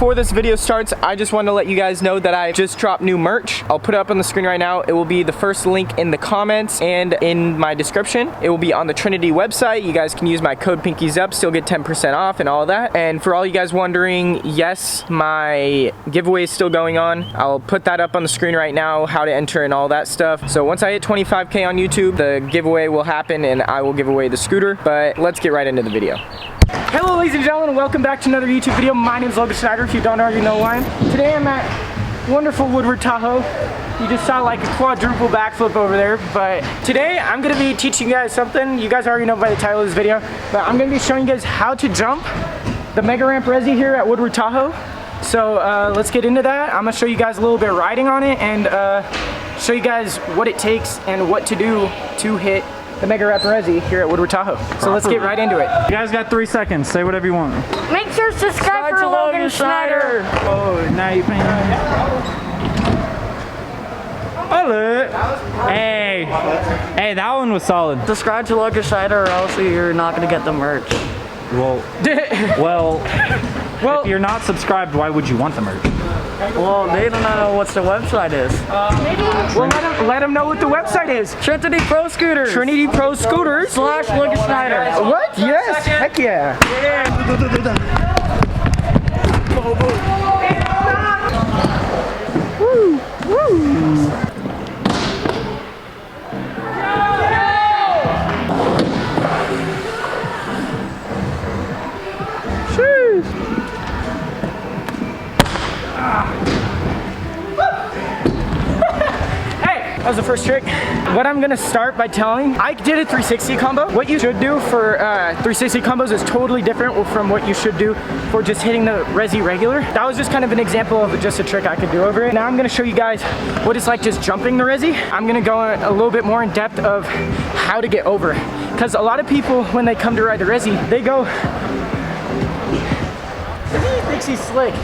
before this video starts, I just want to let you guys know that I just dropped new merch. I'll put it up on the screen right now. It will be the first link in the comments and in my description. It will be on the Trinity website. You guys can use my code PinkiesUp, still get 10% off and all that. And for all you guys wondering, yes, my giveaway is still going on. I'll put that up on the screen right now, how to enter and all that stuff. So once I hit 25K on YouTube, the giveaway will happen and I will give away the scooter. But let's get right into the video. Hello ladies and gentlemen, welcome back to another YouTube video. My name is Logan Schnider, if you don't already know who I am. Today I'm at wonderful Woodward Tahoe. You just saw like a quadruple backflip over there, but today I'm gonna be teaching you guys something. You guys already know by the title of this video, but I'm gonna be showing you guys how to jump the megaramp Resi here at Woodward Tahoe. So let's get into that. I'm gonna show you guys a little bit of riding on it and show you guys what it takes and what to do to hit the megaramp Resi here at Woodward Tahoe. So let's get right into it. You guys got 3 seconds. Say whatever you want. Make sure to subscribe for Logan Schnider. Oh, now you paying. Oh, look. Hey, that one was solid. Subscribe to Logan Schnider or else you're not going to get the merch. Well, if you're not subscribed, why would you want the merch? Well, they don't know what the website is. Well, let them know what the website is. Trinity Pro Scooters. Trinity Pro Scooters. / Logan Schnider. What? Yes. Heck yeah. Woo. Woo. That was the first trick. What I'm gonna start by telling, I did a 360 combo. What you should do for 360 combos is totally different from what you should do for just hitting the Resi regular. That was just kind of an example of just a trick I could do over it. Now I'm gonna show you guys what it's like just jumping the Resi. I'm gonna go a little bit more in depth of how to get over. Because a lot of people, when they come to ride the Resi, they go, he thinks he's slick.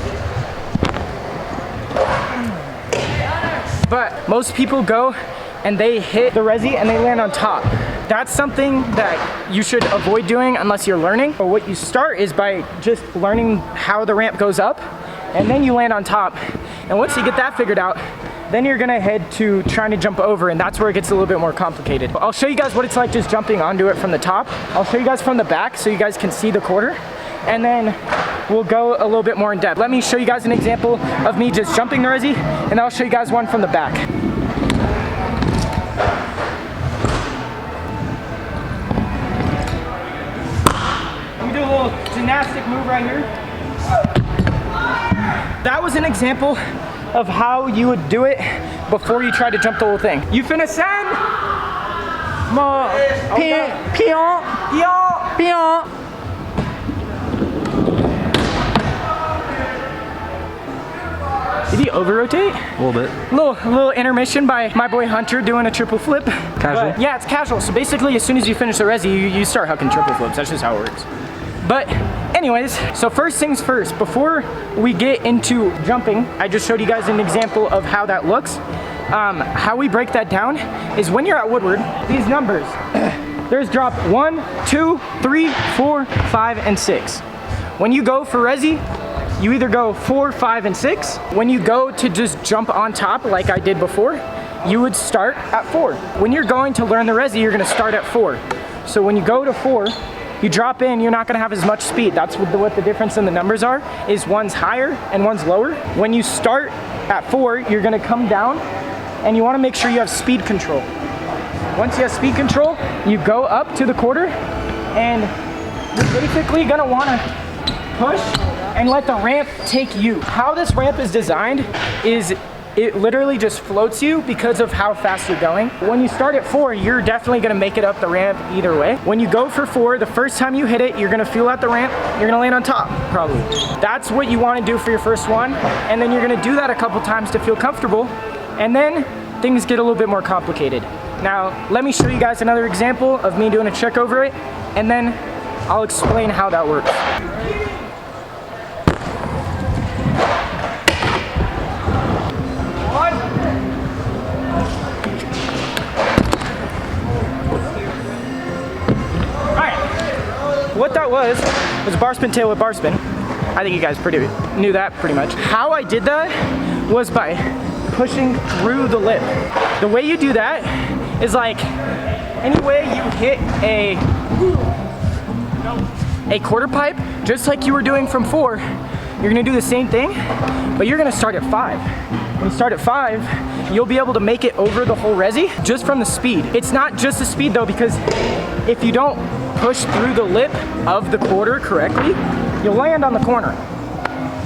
But most people go and they hit the Resi and they land on top. That's something that you should avoid doing unless you're learning. But what you start is by just learning how the ramp goes up and then you land on top. And once you get that figured out, then you're gonna head to trying to jump over, and that's where it gets a little bit more complicated. I'll show you guys what it's like just jumping onto it from the top. I'll show you guys from the back so you guys can see the quarter. And then we'll go a little bit more in depth. Let me show you guys an example of me just jumping the Resi, and I'll show you guys one from the back. We do a little gymnastic move right here. That was an example of how you would do it before you try to jump the whole thing. You finna send? Pion. Did he over-rotate? A little bit. Little intermission by my boy Hunter doing a triple flip. Casual? But yeah, it's casual. So basically, as soon as you finish the Resi, you start hucking triple flips. That's just how it works. But anyways, so first things first, before we get into jumping, I just showed you guys an example of how that looks. How we break that down is when you're at Woodward, these numbers, there's drop 1, 2, 3, 4, 5, and 6. When you go for Resi, you either go 4, 5, and 6. When you go to just jump on top like I did before, you would start at 4. When you're going to learn the Resi, you're gonna start at 4. So when you go to 4, you drop in, you're not gonna have as much speed. That's what the difference in the numbers are, is one's higher and one's lower. When you start at 4, you're gonna come down and you wanna make sure you have speed control. Once you have speed control, you go up to the quarter and you're basically gonna wanna push and let the ramp take you. How this ramp is designed is it literally just floats you because of how fast you're going. When you start at 4, you're definitely gonna make it up the ramp either way. When you go for 4, the first time you hit it, you're gonna feel out the ramp, you're gonna land on top, probably. That's what you wanna do for your first one, and then you're gonna do that a couple times to feel comfortable, and then things get a little bit more complicated. Now, let me show you guys another example of me doing a trick over it, and then I'll explain how that works. What that was bar spin tail with bar spin. I think you guys knew that pretty much. How I did that was by pushing through the lip. The way you do that is like any way you hit a quarter pipe, just like you were doing from 4, you're gonna do the same thing, but you're gonna start at 5. When you start at 5, you'll be able to make it over the whole Resi just from the speed. It's not just the speed though, because if you don't push through the lip of the quarter correctly, you'll land on the corner.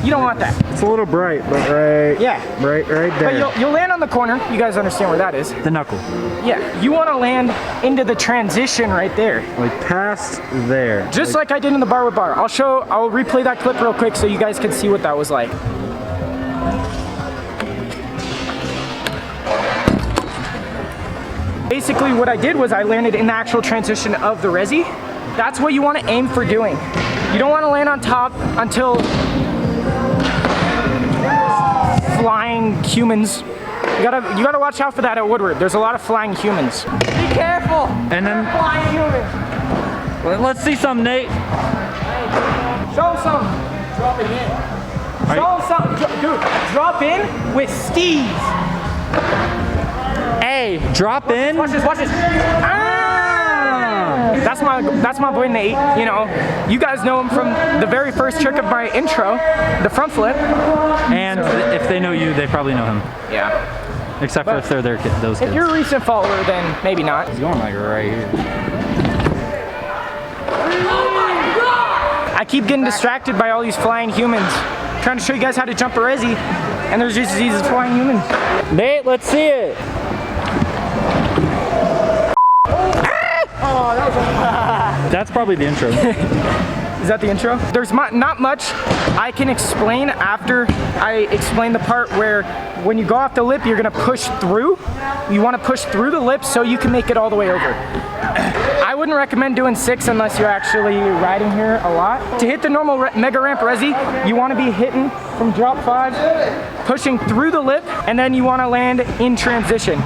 You don't want that. It's a little bright, but right there. But you'll land on the corner. You guys understand where that is. The knuckle. Yeah, you want to land into the transition right there. Like past there. Just like I did in the bar with bar. I'll replay that clip real quick so you guys can see what that was like. Basically what I did was I landed in the actual transition of the Resi. That's what you want to aim for doing. You don't want to land on top until flying humans. You gotta watch out for that at Woodward. There's a lot of flying humans. Be careful. And then Flying humans. let's see some, Nate. Show some. Dropping in. Show some. Dude, drop in with steez. Hey, drop in. Watch this. That's my boy Nate. You know, you guys know him from the very first trick of my intro, the front flip. And if they know you, they probably know him. Yeah. Except for if they're those kids. If you're a recent follower, then maybe not. He's going like right here. I keep getting distracted by all these flying humans. I'm trying to show you guys how to jump a Resi, and there's just these flying humans. Nate, let's see it. That's probably the intro. Is that the intro? There's not much I can explain after I explain the part where when you go off the lip, you're gonna push through. You wanna push through the lip so you can make it all the way over. I wouldn't recommend doing 6 unless you're actually riding here a lot. To hit the normal mega ramp Resi, you wanna be hitting from drop 5, pushing through the lip, and then you wanna land in transition.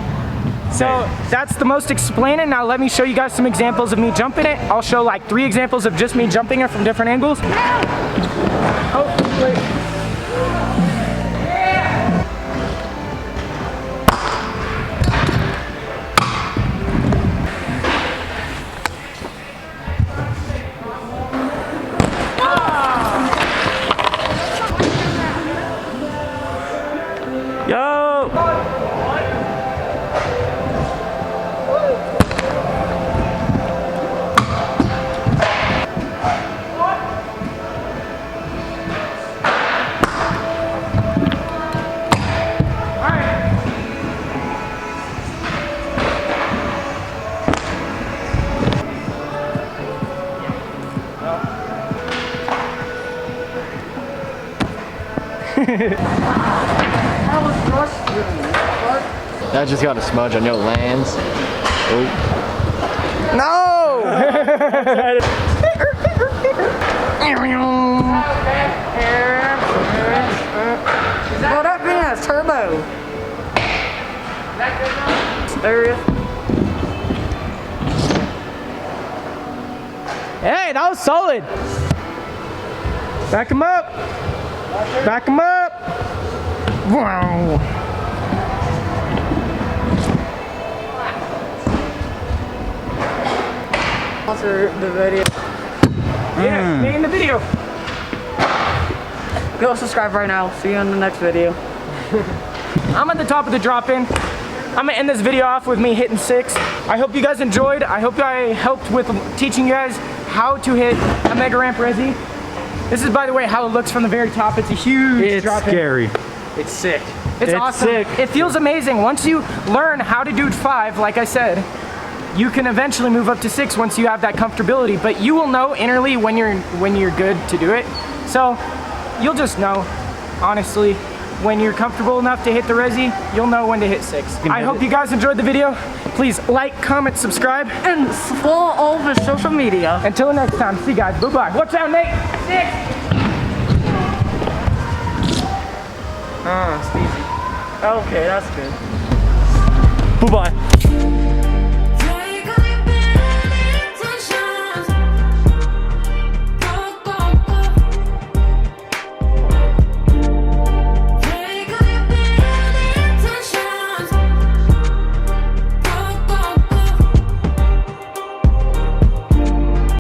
So that's the most explaining. Now let me show you guys some examples of me jumping it. I'll show like 3 examples of just me jumping it from different angles. Oh, wait. Yo! That just got a smudge on your lands. Oh. No! Oh, that thing has turbo. Serious? Hey, that was solid. Back him up. Back him up. Wow. Sponsor the video. Yeah, me in the video. Go subscribe right now. See you in the next video. I'm at the top of the drop-in. I'm gonna end this video off with me hitting 6. I hope you guys enjoyed. I hope I helped with teaching you guys how to hit a mega ramp Resi. This is, by the way, how it looks from the very top. It's a huge drop-in. Scary. It's sick. It's awesome. Sick. It feels amazing. Once you learn how to do 5, like I said, you can eventually move up to 6 once you have that comfortability. But you will know innerly when you're good to do it. So you'll just know, honestly, when you're comfortable enough to hit the Resi, you'll know when to hit 6. I hope you guys enjoyed the video. Please like, comment, subscribe, And follow all of his social media. Until next time, see you guys. Bye-bye. Watch out, Nate. 6. Okay, that's good. Bye-bye.